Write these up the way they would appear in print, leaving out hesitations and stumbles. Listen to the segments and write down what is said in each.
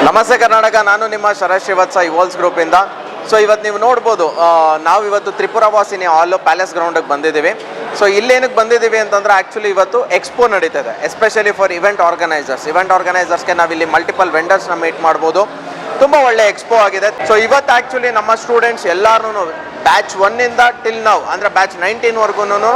ನಮಸ್ತೆ ಕರ್ನಾಟಕ, ನಾನು ನಿಮ್ಮ ಶರತ್ ಶ್ರೀವತ್ಸ ಇವಾಲ್ಸ್ ಗ್ರೂಪಿಂದ. ಸೊ ಇವತ್ತು ನೀವು ನೋಡ್ಬೋದು, ನಾವು ಇವತ್ತು ತ್ರಿಪುರವಾಸಿನಿ ಹಾಲ್ ಪ್ಯಾಲೇಸ್ ಗ್ರೌಂಡಿಗೆ ಬಂದಿದ್ದೀವಿ. ಸೊ ಇಲ್ಲೇನಕ್ಕೆ ಬಂದಿದ್ದೀವಿ ಅಂತಂದರೆ ಆ್ಯಕ್ಚುಲಿ ಇವತ್ತು ಎಕ್ಸ್ಪೋ ನಡೀತಿದೆ, ಎಸ್ಪೆಷಲಿ ಫಾರ್ ಇವೆಂಟ್ ಆರ್ಗನೈಸರ್ಸ್ಗೆ ನಾವಿಲ್ಲಿ ಮಲ್ಟಿಪಲ್ ವೆಂಡರ್ಸ್ನ ಮೀಟ್ ಮಾಡ್ಬೋದು. ತುಂಬ ಒಳ್ಳೆ ಎಕ್ಸ್ಪೋ ಆಗಿದೆ. ಸೊ ಇವತ್ತು ಆ್ಯಕ್ಚುಲಿ ನಮ್ಮ ಸ್ಟೂಡೆಂಟ್ಸ್ ಎಲ್ಲರೂ ಬ್ಯಾಚ್ 1ಇಂದ ಟಿಲ್ ನಾವು ಅಂದರೆ ಬ್ಯಾಚ್ 19ವರೆಗೂ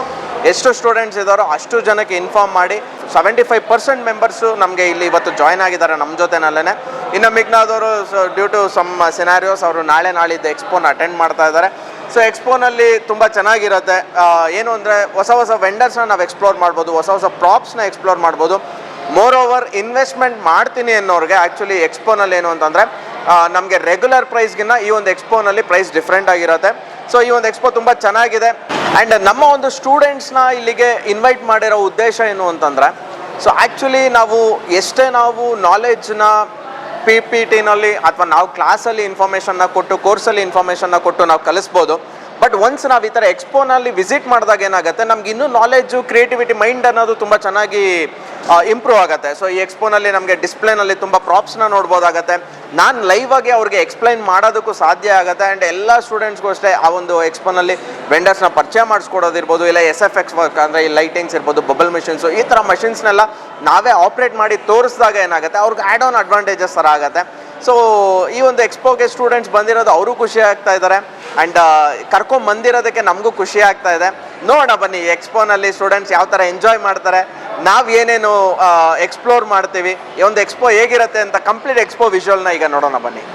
ಎಷ್ಟು ಸ್ಟೂಡೆಂಟ್ಸ್ ಇದ್ದಾರೋ ಅಷ್ಟು ಜನಕ್ಕೆ ಇನ್ಫಾರ್ಮ್ ಮಾಡಿ 75% ಮೆಂಬರ್ಸು ನಮಗೆ ಇಲ್ಲಿ ಇವತ್ತು ಜಾಯ್ನ್ ಆಗಿದ್ದಾರೆ ನಮ್ಮ ಜೊತೆನಲ್ಲೇ. ಇನ್ನು ಮಿಗ್ನಾದವರು ಡ್ಯೂ ಟು ಸಮ್ ಸಿನಾರಿಯೋಸ್ ಅವರು ನಾಳಿದ್ದು ಎಕ್ಸ್ಪೋನ ಅಟೆಂಡ್ ಮಾಡ್ತಾ ಇದ್ದಾರೆ. ಸೊ ಎಕ್ಸ್ಪೋನಲ್ಲಿ ತುಂಬ ಚೆನ್ನಾಗಿರುತ್ತೆ. ಏನು ಅಂದರೆ ಹೊಸ ವೆಂಡರ್ಸ್ನ ನಾವು ಎಕ್ಸ್ಪ್ಲೋರ್ ಮಾಡ್ಬೋದು, ಹೊಸ ಪ್ರಾಪ್ಸ್ನ ಎಕ್ಸ್ಪ್ಲೋರ್ ಮಾಡ್ಬೋದು. ಮೋರ್ ಓವರ್ ಇನ್ವೆಸ್ಟ್ಮೆಂಟ್ ಮಾಡ್ತೀನಿ ಅನ್ನೋರಿಗೆ ಆ್ಯಕ್ಚುಲಿ ಎಕ್ಸ್ಪೋನಲ್ಲಿ ಏನು ಅಂತಂದರೆ ನಮಗೆ ರೆಗ್ಯುಲರ್ ಪ್ರೈಸ್ಗಿನ್ನ ಈ ಒಂದು ಎಕ್ಸ್ಪೋನಲ್ಲಿ ಪ್ರೈಸ್ ಡಿಫ್ರೆಂಟ್ ಆಗಿರುತ್ತೆ. ಸೊ ಈ ಒಂದು ಎಕ್ಸ್ಪೋ ತುಂಬ ಚೆನ್ನಾಗಿದೆ. ಆ್ಯಂಡ್ ನಮ್ಮ ಒಂದು ಸ್ಟೂಡೆಂಟ್ಸ್ನ ಇಲ್ಲಿಗೆ ಇನ್ವೈಟ್ ಮಾಡಿರೋ ಉದ್ದೇಶ ಏನು ಅಂತಂದರೆ, ಸೊ ಆ್ಯಕ್ಚುಲಿ ನಾವು ಎಷ್ಟೇ ನಾವು ನಾಲೆಡ್ಜ್ನ PPTನಲ್ಲಿ ಅಥವಾ ನಾವು ಕ್ಲಾಸಲ್ಲಿ ಇನ್ಫಾರ್ಮೇಷನ್ನ ಕೊಟ್ಟು, ಕೋರ್ಸಲ್ಲಿ ಇನ್ಫಾರ್ಮೇಷನ್ನ ಕೊಟ್ಟು ನಾವು ಕಲಿಸ್ಬೋದು. ಬಟ್ ಒನ್ಸ್ ನಾವು ಈ ಥರ ಎಕ್ಸ್ಪೋನಲ್ಲಿ ವಿಸಿಟ್ ಮಾಡಿದಾಗ ಏನಾಗುತ್ತೆ, ನಮ್ಗೆ ಇನ್ನೂ ನಾಲೆಡ್ಜು, ಕ್ರಿಯೇಟಿವಿಟಿ, ಮೈಂಡ್ ಅನ್ನೋದು ತುಂಬ ಚೆನ್ನಾಗಿ ಇಂಪ್ರೂವ್ ಆಗುತ್ತೆ. ಸೊ ಈ ಎಕ್ಸ್ಪೋನಲ್ಲಿ ನಮಗೆ ಡಿಸ್ಪ್ಲೇನಲ್ಲಿ ತುಂಬ ಪ್ರಾಪ್ಸ್ನ ನೋಡ್ಬೋದಾಗತ್ತೆ. ನಾನು ಲೈವ್ ಆಗಿ ಅವ್ರಿಗೆ ಎಕ್ಸ್ಪ್ಲೈನ್ ಮಾಡೋದಕ್ಕೂ ಸಾಧ್ಯ ಆಗುತ್ತೆ. ಆ್ಯಂಡ್ ಎಲ್ಲ ಸ್ಟೂಡೆಂಟ್ಸ್ಗೂ ಅಷ್ಟೇ ಆ ಒಂದು ಎಕ್ಸ್ಪೋನಲ್ಲಿ ವೆಂಡರ್ಸ್ನ ಪರಿಚಯ ಮಾಡಿಸ್ಕೊಡೋದಿರ್ಬೋದು, ಇಲ್ಲ SFX ವರ್ಕ್ ಅಂದರೆ ಈ ಲೈಟಿಂಗ್ಸ್ ಇರ್ಬೋದು, ಬಬಲ್ ಮಿಷಿನ್ಸು, ಈ ಥರ ಮಷಿನ್ಸ್ನೆಲ್ಲ ನಾವೇ ಆಪ್ರೇಟ್ ಮಾಡಿ ತೋರಿಸಿದಾಗ ಏನಾಗುತ್ತೆ, ಅವ್ರಿಗೆ ಆ್ಯಡ್ ಆನ್ ಅಡ್ವಾಂಟೇಜಸ್ ಥರ ಆಗುತ್ತೆ. ಸೊ ಈ ಒಂದು ಎಕ್ಸ್ಪೋಗೆ ಸ್ಟೂಡೆಂಟ್ಸ್ ಬಂದಿರೋದು ಅವರು ಖುಷಿ ಆಗ್ತಾ ಇದ್ದಾರೆ. ಆ್ಯಂಡ್ ಕರ್ಕೊಂಬಂದಿರೋದಕ್ಕೆ ನಮಗೂ ಖುಷಿ ಆಗ್ತಾ ಇದೆ. ನೋಡೋಣ ಬನ್ನಿ ಎಕ್ಸ್ಪೋನಲ್ಲಿ ಸ್ಟೂಡೆಂಟ್ಸ್ ಯಾವ ಥರ ಎಂಜಾಯ್ ಮಾಡ್ತಾರೆ, ನಾವು ಏನೇನು ಎಕ್ಸ್ಪ್ಲೋರ್ ಮಾಡ್ತೀವಿ, ಈ ಒಂದು ಎಕ್ಸ್ಪೋ ಹೇಗಿರುತ್ತೆ ಅಂತ ಕಂಪ್ಲೀಟ್ ಎಕ್ಸ್ಪೋ ವಿಜುವಲ್ನ ಈಗ ನೋಡೋಣ ಬನ್ನಿ.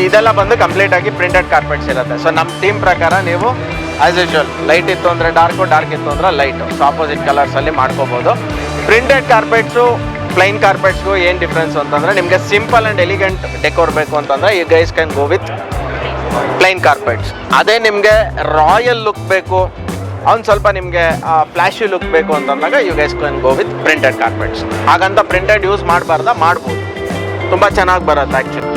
ಇದೆಲ್ಲ ಬಂದು ಕಂಪ್ಲೀಟ್ ಆಗಿ ಪ್ರಿಂಟೆಡ್ ಕಾರ್ಪೆಟ್ಸ್ ಇರುತ್ತೆ. ಸೊ ನಮ್ಮ ಟೀಮ್ ಪ್ರಕಾರ ನೀವು ಆಸ್ ಯೂಶುವಲ್ ಲೈಟ್ ಇತ್ತು ಅಂದರೆ ಡಾರ್ಕ್ ಇತ್ತು ಅಂದರೆ ಲೈಟು, ಸೊ ಆಪೋಸಿಟ್ ಕಲರ್ಸಲ್ಲಿ ಮಾಡ್ಕೋಬೋದು. ಪ್ರಿಂಟೆಡ್ ಕಾರ್ಪೆಟ್ಸು ಪ್ಲೈನ್ ಕಾರ್ಪೆಟ್ಸ್ಗೂ ಏನು ಡಿಫ್ರೆನ್ಸ್ ಅಂತಂದರೆ, ನಿಮಗೆ ಸಿಂಪಲ್ ಆ್ಯಂಡ್ ಎಲಿಗೆಂಟ್ ಡೆಕೋರ್ ಬೇಕು ಅಂತಂದರೆ you guys can go with plain carpets. ಅದೇ ನಿಮಗೆ ರಾಯಲ್ ಲುಕ್ ಬೇಕು, ಅವ್ನು ಸ್ವಲ್ಪ ನಿಮಗೆ ಫ್ಲ್ಯಾಶಿ ಲುಕ್ ಬೇಕು ಅಂತಂದಾಗ you guys can go with printed carpets. ಹಾಗಂತ ಪ್ರಿಂಟೆಡ್ ಯೂಸ್ ಮಾಡ್ಬೋದು, ತುಂಬ ಚೆನ್ನಾಗಿ ಬರುತ್ತೆ ಆ್ಯಕ್ಚುಲಿ.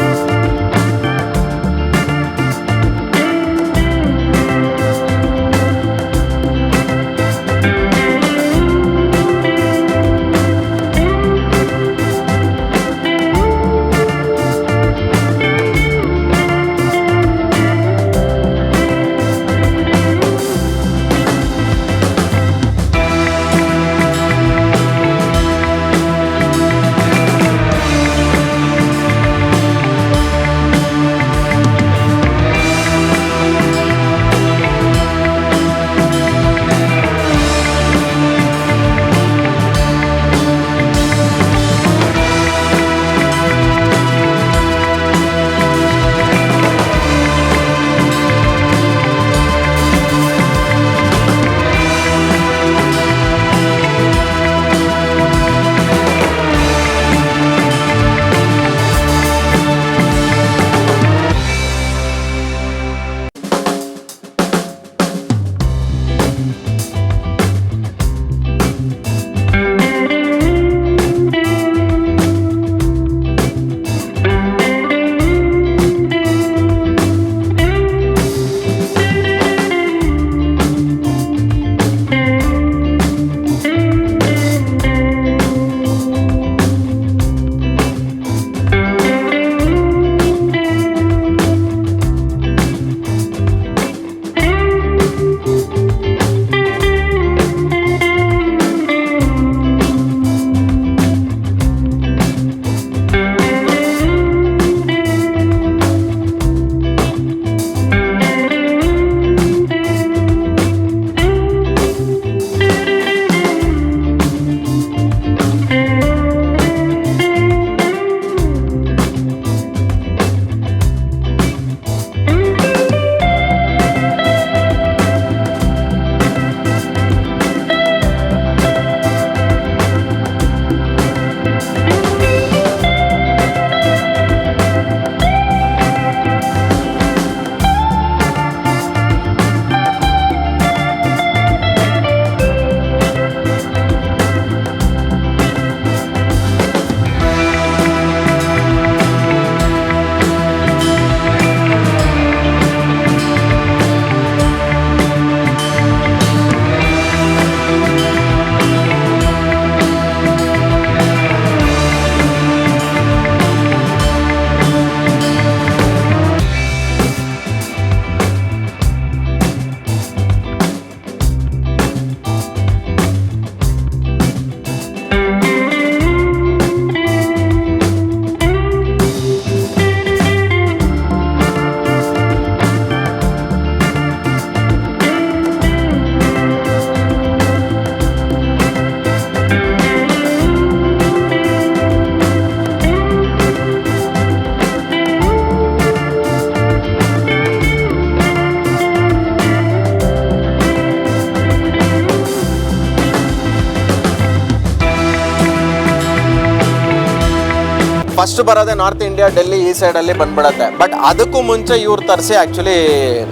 ಫಸ್ಟ್ ಬರೋದೇ ನಾರ್ತ್ ಇಂಡಿಯಾ, ಡೆಲ್ಲಿ ಈ ಸೈಡಲ್ಲಿ ಬಂದ್ಬಿಡುತ್ತೆ. ಬಟ್ ಅದಕ್ಕೂ ಮುಂಚೆ ಇವ್ರು ತರಿಸಿ ಆ್ಯಕ್ಚುಲಿ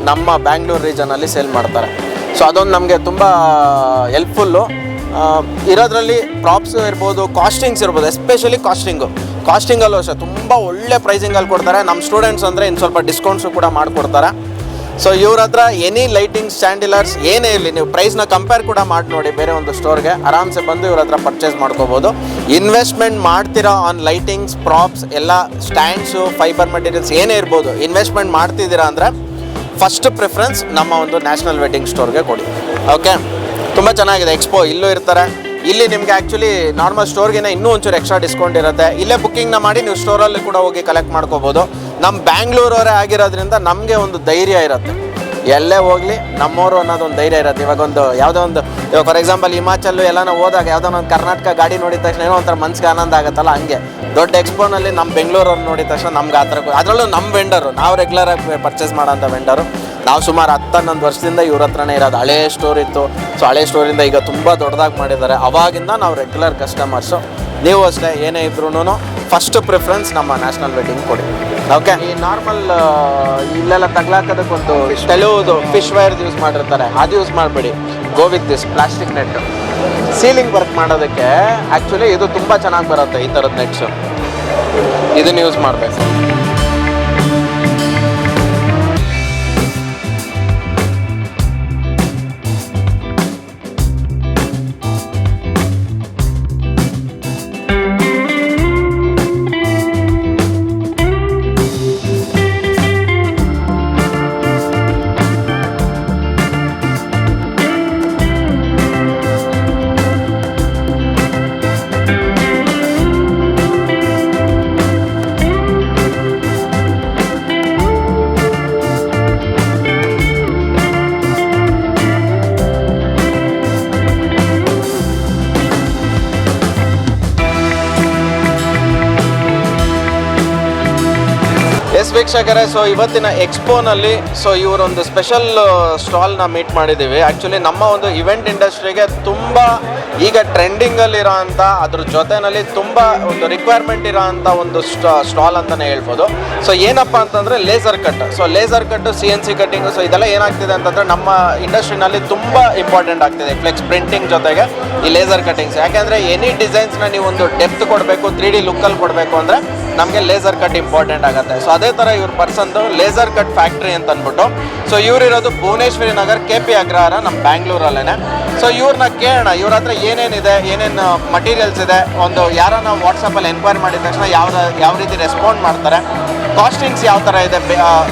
ನಮ್ಮ ಬ್ಯಾಂಗ್ಳೂರು ರೀಜನಲ್ಲಿ ಸೇಲ್ ಮಾಡ್ತಾರೆ. ಸೊ ಅದೊಂದು ನಮಗೆ ತುಂಬ ಹೆಲ್ಪ್ಫುಲ್ಲು. ಇರೋದ್ರಲ್ಲಿ ಪ್ರಾಪ್ಸ್ ಇರ್ಬೋದು, ಕಾಸ್ಟಿಂಗ್ಸ್ ಇರ್ಬೋದು, ಎಸ್ಪೆಷಲಿ ಕಾಸ್ಟಿಂಗಲ್ಲೂ ಅಷ್ಟೇ ತುಂಬ ಒಳ್ಳೆ ಪ್ರೈಸಿಂಗಲ್ಲಿ ಕೊಡ್ತಾರೆ. ನಮ್ಮ ಸ್ಟೂಡೆಂಟ್ಸ್ ಅಂದರೆ ಇನ್ನು ಸ್ವಲ್ಪ ಡಿಸ್ಕೌಂಟ್ಸು ಕೂಡ ಮಾಡಿಕೊಡ್ತಾರೆ. ಸೊ ಇವ್ರ ಹತ್ರ ಎನಿ ಲೈಟಿಂಗ್ಸ್, ಸ್ಟ್ಯಾಂಡಿಲರ್ಸ್ ಏನೇ ಇರಲಿ, ನೀವು ಪ್ರೈಸ್ನ ಕಂಪೇರ್ ಕೂಡ ಮಾಡಿ ನೋಡಿ ಬೇರೆ ಒಂದು ಸ್ಟೋರ್ಗೆ, ಆರಾಮ್ಸೆ ಬಂದು ಇವ್ರ ಹತ್ರ ಪರ್ಚೇಸ್ ಮಾಡ್ಕೋಬೋದು. ಇನ್ವೆಸ್ಟ್ಮೆಂಟ್ ಮಾಡ್ತೀರಾ ಆನ್ ಲೈಟಿಂಗ್ಸ್, ಪ್ರಾಪ್ಸ್ ಎಲ್ಲ, ಸ್ಟ್ಯಾಂಡ್ಸು, ಫೈಬರ್ ಮೆಟೀರಿಯಲ್ಸ್ ಏನೇ ಇರ್ಬೋದು, ಇನ್ವೆಸ್ಟ್ಮೆಂಟ್ ಮಾಡ್ತಿದ್ದೀರಾ ಅಂದರೆ ಫಸ್ಟ್ ಪ್ರಿಫರೆನ್ಸ್ ನಮ್ಮ ಒಂದು ನ್ಯಾಷನಲ್ ವೆಡ್ಡಿಂಗ್ ಸ್ಟೋರ್ಗೆ ಕೊಡಿ. ಓಕೆ, ತುಂಬ ಚೆನ್ನಾಗಿದೆ. ಎಕ್ಸ್ಪೋ ಇಲ್ಲೂ ಇರ್ತಾರೆ. ಇಲ್ಲಿ ನಿಮಗೆ ಆ್ಯಕ್ಚುಲಿ ನಾರ್ಮಲ್ ಸ್ಟೋರ್ಗಿನ ಇನ್ನೂ ಒಂಚೂರು ಎಕ್ಸ್ಟ್ರಾ ಡಿಸ್ಕೌಂಟ್ ಇರುತ್ತೆ. ಇಲ್ಲೇ ಬುಕ್ಕಿಂಗ್ನ ಮಾಡಿ ನೀವು ಸ್ಟೋರಲ್ಲಿ ಕೂಡ ಹೋಗಿ ಕಲೆಕ್ಟ್ ಮಾಡ್ಕೋಬೋದು. ನಮ್ಮ ಬ್ಯಾಂಗ್ಳೂರವರೇ ಆಗಿರೋದ್ರಿಂದ ನಮಗೆ ಒಂದು ಧೈರ್ಯ ಇರುತ್ತೆ, ಎಲ್ಲೇ ಹೋಗಲಿ ನಮ್ಮವರು ಅನ್ನೋದೊಂದು ಧೈರ್ಯ ಇರುತ್ತೆ. ಇವಾಗ ಫಾರ್ ಎಕ್ಸಾಂಪಲ್ ಹಿಮಾಚಲ್ ಎಲ್ಲನೋ ಹೋದಾಗ ಯಾವುದೋ ಒಂದು ಕರ್ನಾಟಕ ಗಾಡಿ ನೋಡಿದ ತಕ್ಷಣ ಏನೋ ಒಂಥರ ಮನ್ಸಿಗೆ ಆನಂದ ಆಗುತ್ತಲ್ಲ, ಹಂಗೆ ದೊಡ್ಡ ಎಕ್ಸ್ಪೋನಲ್ಲಿ ನಮ್ಮ ಬೆಂಗಳೂರವ್ರು ನೋಡಿದ ತಕ್ಷಣ ನಮ್ಗೆ ಆ ಥರ, ಅದರಲ್ಲೂ ನಮ್ಮ ವೆಂಡರು, ನಾವು ರೆಗ್ಯುಲರಾಗಿ ಪರ್ಚೇಸ್ ಮಾಡೋಂಥ ವೆಂಡರು. ನಾವು ಸುಮಾರು 10-11 ವರ್ಷದಿಂದ ಇವ್ರ ಹತ್ರನೇ ಇರೋದು. ಹಳೇ ಸ್ಟೋರ್ ಇತ್ತು. ಸೊ ಹಳೇ ಸ್ಟೋರಿಂದ ಈಗ ತುಂಬ ದೊಡ್ಡದಾಗಿ ಮಾಡಿದ್ದಾರೆ. ಅವಾಗಿಂದ ನಾವು ರೆಗ್ಯುಲರ್ ಕಸ್ಟಮರ್ಸು. ನೀವು ಅಷ್ಟೇ ಏನೇ ಇದ್ರೂ ಫಸ್ಟ್ ಪ್ರಿಫರೆನ್ಸ್ ನಮ್ಮ ನ್ಯಾಷನಲ್ ವೆಡ್ಡಿಂಗ್ ಕೊಡಿ. ಓಕೆ, ಈ ನಾರ್ಮಲ್ ಇಲ್ಲೆಲ್ಲ ತಗ್ಲಾಕೋದಕ್ಕೊಂದು ತೆಳುವುದು ಫಿಶ್ ವೈರ್ ಯೂಸ್ ಮಾಡಿರ್ತಾರೆ, ಅದು ಯೂಸ್ ಮಾಡಬೇಡಿ. Go with this plastic net. Ceiling work ಮಾಡೋದಕ್ಕೆ ಆ್ಯಕ್ಚುಲಿ ಇದು ತುಂಬ ಚೆನ್ನಾಗಿ ಬರುತ್ತೆ, ಈ ಥರದ ನೆಟ್ಸು. ಇದನ್ನು ಯೂಸ್ ಮಾಡಬೇಕು. ಎಸ್ ವೀಕ್ಷಕರೇ, ಸೊ ಇವತ್ತಿನ ಎಕ್ಸ್ಪೋನಲ್ಲಿ ಸೊ ಇವರೊಂದು ಸ್ಪೆಷಲ್ ಸ್ಟಾಲ್ನ ಮೀಟ್ ಮಾಡಿದ್ದೀವಿ. ಆ್ಯಕ್ಚುಲಿ ನಮ್ಮ ಒಂದು ಇವೆಂಟ್ ಇಂಡಸ್ಟ್ರಿಗೆ ತುಂಬ ಈಗ ಟ್ರೆಂಡಿಂಗಲ್ಲಿರೋ ಅಂಥ, ಅದ್ರ ಜೊತೆಯಲ್ಲಿ ತುಂಬ ಒಂದು ರಿಕ್ವೈರ್ಮೆಂಟ್ ಇರೋ ಅಂಥ ಒಂದು ಸ್ಟಾಲ್ ಅಂತಲೇ ಹೇಳ್ಬೋದು. ಸೊ ಏನಪ್ಪ ಅಂತಂದರೆ ಲೇಸರ್ ಕಟ್. ಸೊ ಲೇಸರ್ ಕಟ್ಟು, CNC ಕಟ್ಟಿಂಗು, ಸೊ ಇದೆಲ್ಲ ಏನಾಗ್ತಿದೆ ಅಂತಂದರೆ ನಮ್ಮ ಇಂಡಸ್ಟ್ರಿನಲ್ಲಿ ತುಂಬ ಇಂಪಾರ್ಟೆಂಟ್ ಆಗ್ತಿದೆ. ಫ್ಲೆಕ್ಸ್ ಪ್ರಿಂಟಿಂಗ್ ಜೊತೆಗೆ ಈ ಲೇಸರ್ ಕಟ್ಟಿಂಗ್ಸ್. ಯಾಕೆಂದರೆ ಎನಿ ಡಿಸೈನ್ಸ್ನ ನೀವು ಒಂದು ಡೆಪ್ತ್ ಕೊಡಬೇಕು, 3D ಲುಕ್ಕಲ್ಲಿ ಕೊಡಬೇಕು ಅಂದರೆ ನಮಗೆ ಲೇಸರ್ ಕಟ್ ಇಂಪಾರ್ಟೆಂಟ್ ಆಗುತ್ತೆ. ಸೊ ಅದೇ ಥರ ಇವ್ರ ಪರ್ಸನ್ದು ಲೇಸರ್ ಕಟ್ ಫ್ಯಾಕ್ಟ್ರಿ ಅಂತ ಅಂದ್ಬಿಟ್ಟು, ಸೊ ಇವರಿರೋದು ಭುವನೇಶ್ವರಿ ನಗರ್ KP ಅಗ್ರಹಾರ, ನಮ್ಮ ಬ್ಯಾಂಗ್ಳೂರಲ್ಲೇ. ಸೊ ಇವ್ರನ್ನ ಕೇಳೋಣ, ಇವ್ರ ಹತ್ರ ಏನೇನಿದೆ, ಏನೇನು ಮಟೀರಿಯಲ್ಸ್ ಇದೆ, ಒಂದು ಯಾರನ್ನ ವಾಟ್ಸಪ್ಪಲ್ಲಿ ಎನ್ಕ್ವೈರಿ ಮಾಡಿದ ತಕ್ಷಣ ಯಾವ ರೀತಿ ರೆಸ್ಪಾಂಡ್ ಮಾಡ್ತಾರೆ, ಕಾಸ್ಟಿಂಗ್ಸ್ ಯಾವ ಥರ ಇದೆ,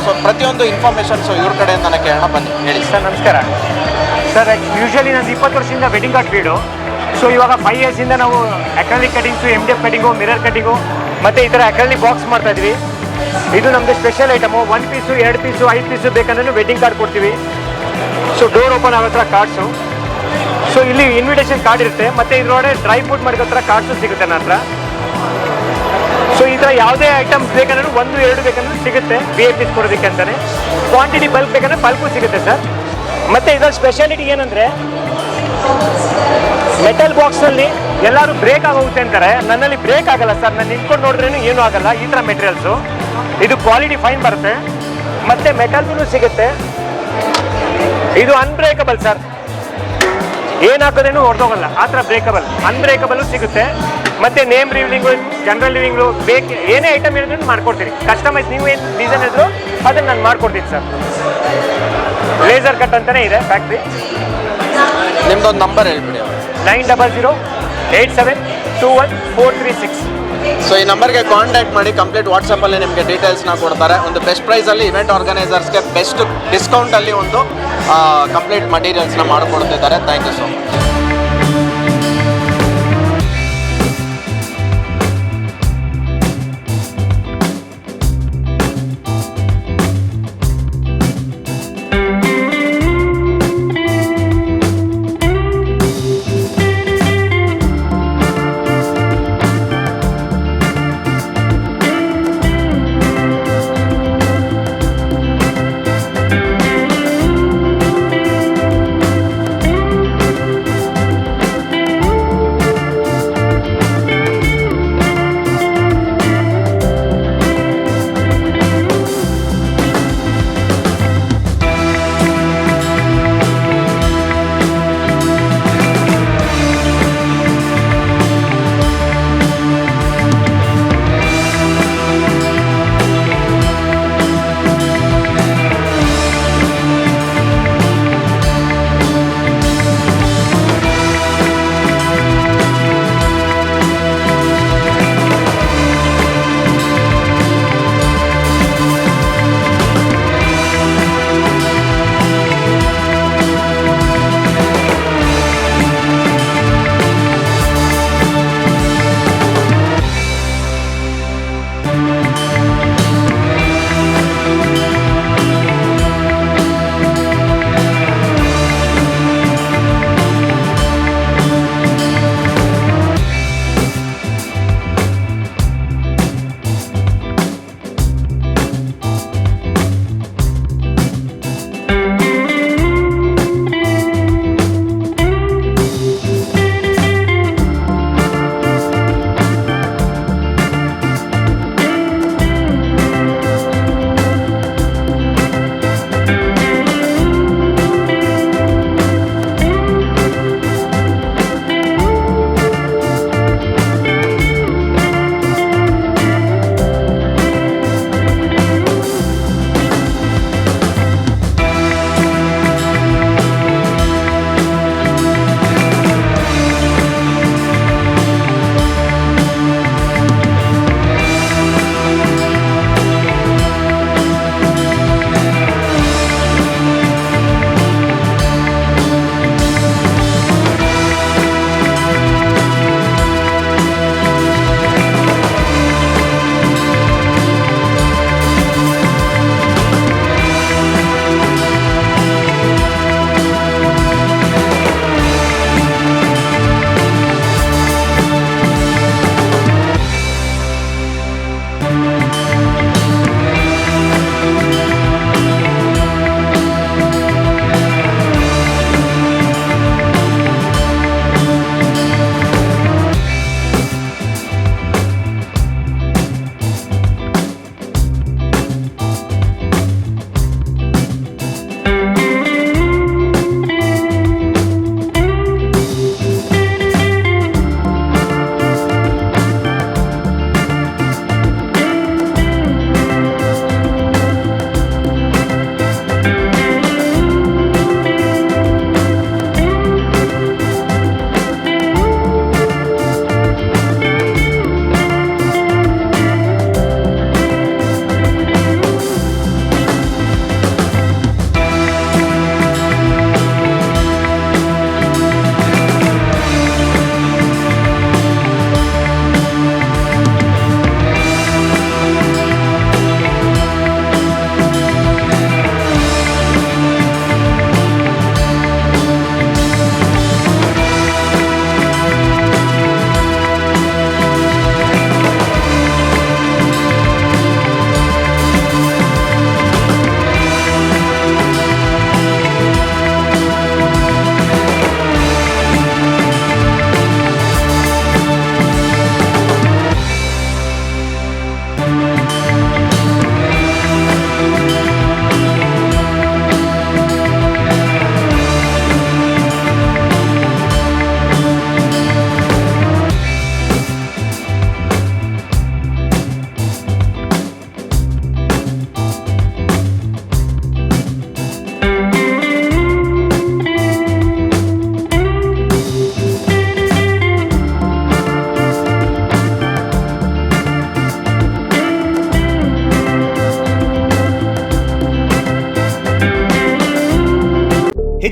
ಸೊ ಪ್ರತಿಯೊಂದು ಇನ್ಫಾರ್ಮೇಷನ್ ಸೊ ಇವ್ರ ಕಡೆಯಿಂದನೇ ಕೇಳೋಣ. ಬನ್ನಿ, ಹೇಳಿ ಸರ್. ನಮಸ್ಕಾರ ಸರ್. ಯೂಶ್ವಲಿ ನಂದು 20 ವರ್ಷದಿಂದ ವೆಡ್ಡಿಂಗ್ ಕಾರ್ಡ್ ಫೀಲ್ಡು. ಸೊ ಇವಾಗ 5 ಇಯರ್ಸಿಂದ ನಾವು acrylic cuttings, MDF cutting, mirror cutting ಮತ್ತು ಈ ಥರ ಅಕ್ರಾಲಿಕ್ ಬಾಕ್ಸ್ ಮಾಡ್ತಾಯಿದ್ವಿ. ಇದು ನಮ್ಮದು special item. 1 piece, 2 piece, 5 piece ಬೇಕಂದ್ರೂ ವೆಡ್ಡಿಂಗ್ ಕಾರ್ಡ್ ಕೊಡ್ತೀವಿ. ಸೊ ಡೋರ್ ಓಪನ್ ಆಗೋ ಥರ ಕಾರ್ಡ್ಸು. ಸೊ ಇಲ್ಲಿ ಇನ್ವಿಟೇಷನ್ ಕಾರ್ಡ್ ಇರುತ್ತೆ, ಮತ್ತು ಇದರೊಳಗೆ ಡ್ರೈ ಫ್ರೂಟ್ ಮಾಡಿರೋ ಥರ ಕಾರ್ಡ್ಸು ಸಿಗುತ್ತೆ ನನ್ನ ಹತ್ರ. ಸೊ ಈ ಥರ ಯಾವುದೇ ಐಟಮ್ಸ್ ಬೇಕಂದ್ರೂ 1-2 ಬೇಕಂದ್ರೂ ಸಿಗುತ್ತೆ, VIPs ಕೊಡೋದಕ್ಕೆ ಅಂತಲೇ. ಕ್ವಾಂಟಿಟಿ ಬಲ್ಕ್ ಬೇಕಂದ್ರೆ ಬಲ್ಕು ಸಿಗುತ್ತೆ ಸರ್. ಮತ್ತು ಇದರ ಸ್ಪೆಷಾಲಿಟಿ ಏನಂದರೆ, ಮೆಟಲ್ ಬಾಕ್ಸಲ್ಲಿ ಎಲ್ಲರೂ ಬ್ರೇಕ್ ಆಗೋಗುತ್ತೆ ಅಂತಾರೆ, ನನ್ನಲ್ಲಿ ಬ್ರೇಕ್ ಆಗಲ್ಲ ಸರ್. ನಾನು ನಿಂತ್ಕೊಂಡು ನೋಡಿದ್ರೇನು ಏನೂ ಆಗಲ್ಲ. ಈ ಥರ ಮೆಟೀರಿಯಲ್ಸು, ಇದು ಕ್ವಾಲಿಟಿ ಫೈನ್ ಬರುತ್ತೆ, ಮತ್ತು ಮೆಟಲ್ಗೂ ಸಿಗುತ್ತೆ. ಇದು ಅನ್ಬ್ರೇಕಬಲ್ ಸರ್, ಏನು ಹಾಕೋದೇನು ಹೊರದೋಗಲ್ಲ, ಆ ಥರ ಅನ್ಬ್ರೇಕಬಲ್ಲು ಸಿಗುತ್ತೆ. ಮತ್ತು ನೇಮ್ ರಿವೀಲಿಂಗು, ಜನರಲ್ ರಿವೀಲಿಂಗು ಬೇಕು, ಏನೇ ಐಟಮ್ ಹೇಳಿದ್ರು ಮಾಡ್ಕೊಡ್ತೀನಿ. ಕಸ್ಟಮೈಸ್ ನೀವು ಏನು ಡಿಸೈನ್ ಇದ್ರು ಅದನ್ನು ನಾನು ಮಾಡ್ಕೊಡ್ತೀನಿ ಸರ್. ಲೇಸರ್ ಕಟ್ ಅಂತಲೇ ಇದೆ ಫ್ಯಾಕ್ಟ್ರಿ. ನಿಮ್ದೊಂದು ನಂಬರ್ ಹೇಳ್ಬಿಡಿ. 9008721436. ಸೊ ಈ ನಂಬರ್ಗೆ ಕಾಂಟ್ಯಾಕ್ಟ್ ಮಾಡಿ, ಕಂಪ್ಲೀಟ್ ವಾಟ್ಸಪ್ಪಲ್ಲಿ ನಿಮಗೆ ಡೀಟೇಲ್ಸ್ನ ಕೊಡ್ತಾರೆ. ಒಂದು ಬೆಸ್ಟ್ ಪ್ರೈಸಲ್ಲಿ ಇವೆಂಟ್ ಆರ್ಗನೈಸರ್ಸ್ಗೆ ಬೆಸ್ಟ್ ಡಿಸ್ಕೌಂಟಲ್ಲಿ ಒಂದು ಕಂಪ್ಲೀಟ್ ಮಟೀರಿಯಲ್ಸ್ನ ಮಾಡಿಕೊಡ್ತಿದ್ದಾರೆ. Thank you so much.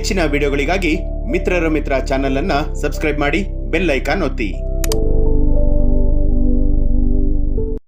ಹೆಚ್ಚಿನ ವಿಡಿಯೋಗಳಿಗಾಗಿ ಮಿತ್ರರ ಮಿತ್ರ ಚಾನೆಲ್ ಅನ್ನ ಸಬ್ಸ್ಕ್ರೈಬ್ ಮಾಡಿ, ಬೆಲ್ ಐಕಾನ್ ಒತ್ತಿ.